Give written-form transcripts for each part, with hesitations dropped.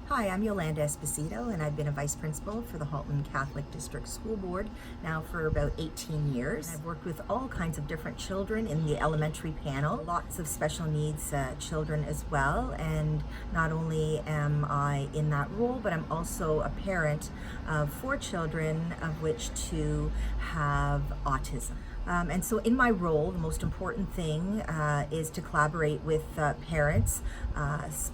Hi, I'm Yolanda Esposito, and I've been a vice principal for the Halton Catholic District School Board now for about 18 years. I've worked with all kinds of different children in the elementary panel, lots of special needs children as well, and not only am I in that role, but I'm also a parent of 4 children, of which 2 have autism. And so in my role, the most important thing is to collaborate with parents,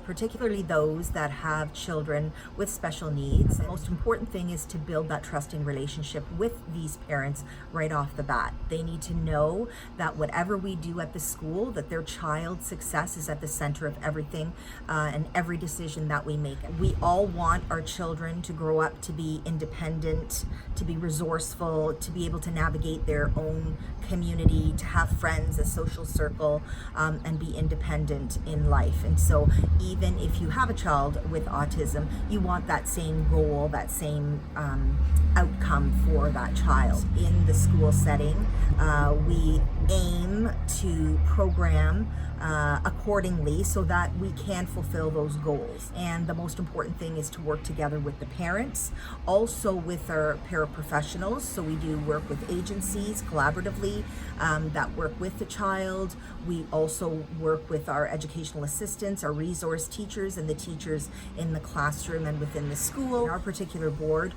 particularly those that have children with special needs. The most important thing is to build that trusting relationship with these parents right off the bat. They need to know that whatever we do at the school, that their child's success is at the center of everything and every decision that we make. We all want our children to grow up to be independent, to be resourceful, to be able to navigate their own community, to have friends, a social circle, and be independent in life. And so even if you have a child with autism, you want that same goal, that same outcome for that child. In the school setting, we aim to program accordingly so that we can fulfill those goals. And the most important thing is to work together with the parents, also with our paraprofessionals. So we do work with agencies collaboratively that work with the child. We also work with our educational assistants, our resource teachers, and the teachers in the classroom and within the school. In our particular board,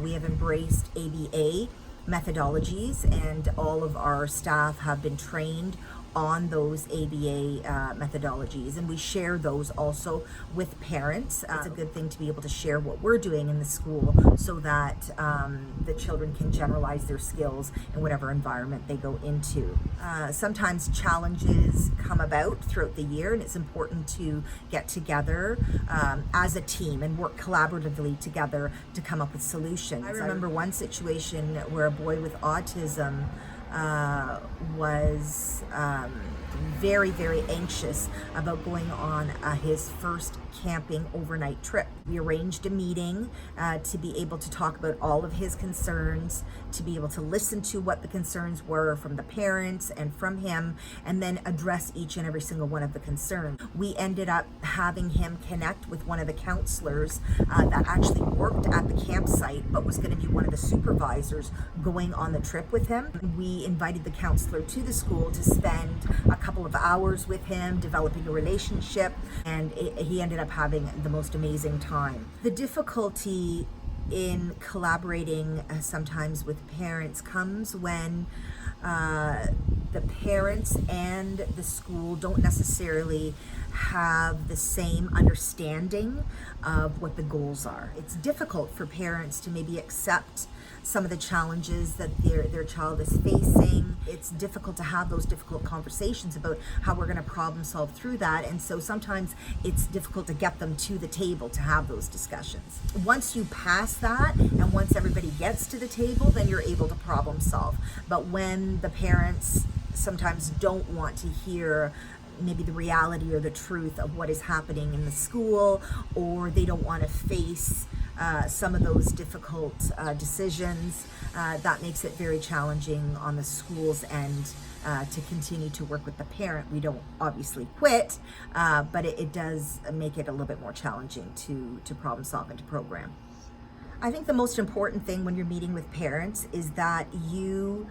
we have embraced ABA methodologies, and all of our staff have been trained on those ABA methodologies, and we share those also with parents. It's a good thing to be able to share what we're doing in the school so that the children can generalize their skills in whatever environment they go into. Sometimes challenges come about throughout the year, and it's important to get together as a team and work collaboratively together to come up with solutions. I remember one situation where a boy with autism was very, very anxious about going on his first camping overnight trip. We arranged a meeting to be able to talk about all of his concerns, to be able to listen to what the concerns were from the parents and from him, and then address each and every single one of the concerns. We ended up having him connect with one of the counselors that actually worked at the campsite, but was going to be one of the supervisors going on the trip with him. We invited the counselor to the school to spend a couple of hours with him, developing a relationship, and he ended up having the most amazing time. The difficulty in collaborating sometimes with parents comes when the parents and the school don't necessarily have the same understanding of what the goals are. It's difficult for parents to maybe accept some of the challenges that their child is facing. It's difficult to have those difficult conversations about how we're going to problem solve through that. And so sometimes it's difficult to get them to the table to have those discussions. Once you pass that and once everybody gets to the table, then you're able to problem solve. But when the parents sometimes don't want to hear maybe the reality or the truth of what is happening in the school, or they don't want to face some of those difficult decisions, that makes it very challenging on the school's end to continue to work with the parent. We don't obviously quit, but it does make it a little bit more challenging to problem solve and to program. I think the most important thing when you're meeting with parents is that you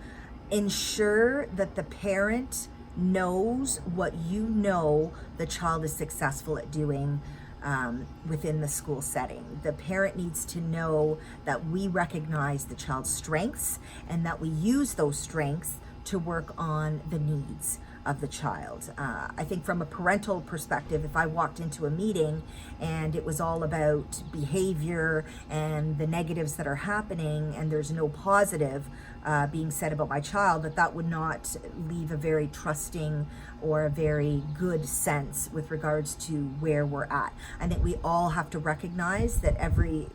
ensure that the parent knows what you know the child is successful at doing within the school setting. The parent needs to know that we recognize the child's strengths and that we use those strengths to work on the needs of the child. I think from a parental perspective, if I walked into a meeting and it was all about behavior and the negatives that are happening and there's no positive being said about my child, that would not leave a very trusting or a very good sense with regards to where we're at. I think we all have to recognize that every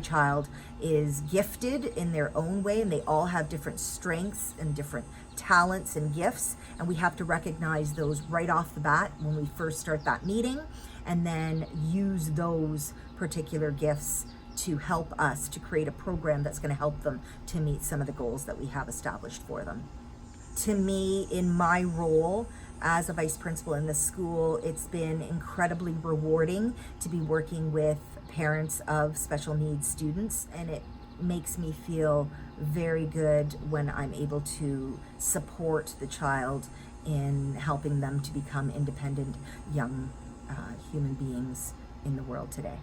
child is gifted in their own way, and they all have different strengths and different talents and gifts, and we have to recognize those right off the bat when we first start that meeting, and then use those particular gifts to help us to create a program that's going to help them to meet some of the goals that we have established for them. To me, in my role as a vice principal in the school, it's been incredibly rewarding to be working with parents of special needs students, and it makes me feel very good when I'm able to support the child in helping them to become independent young human beings in the world today.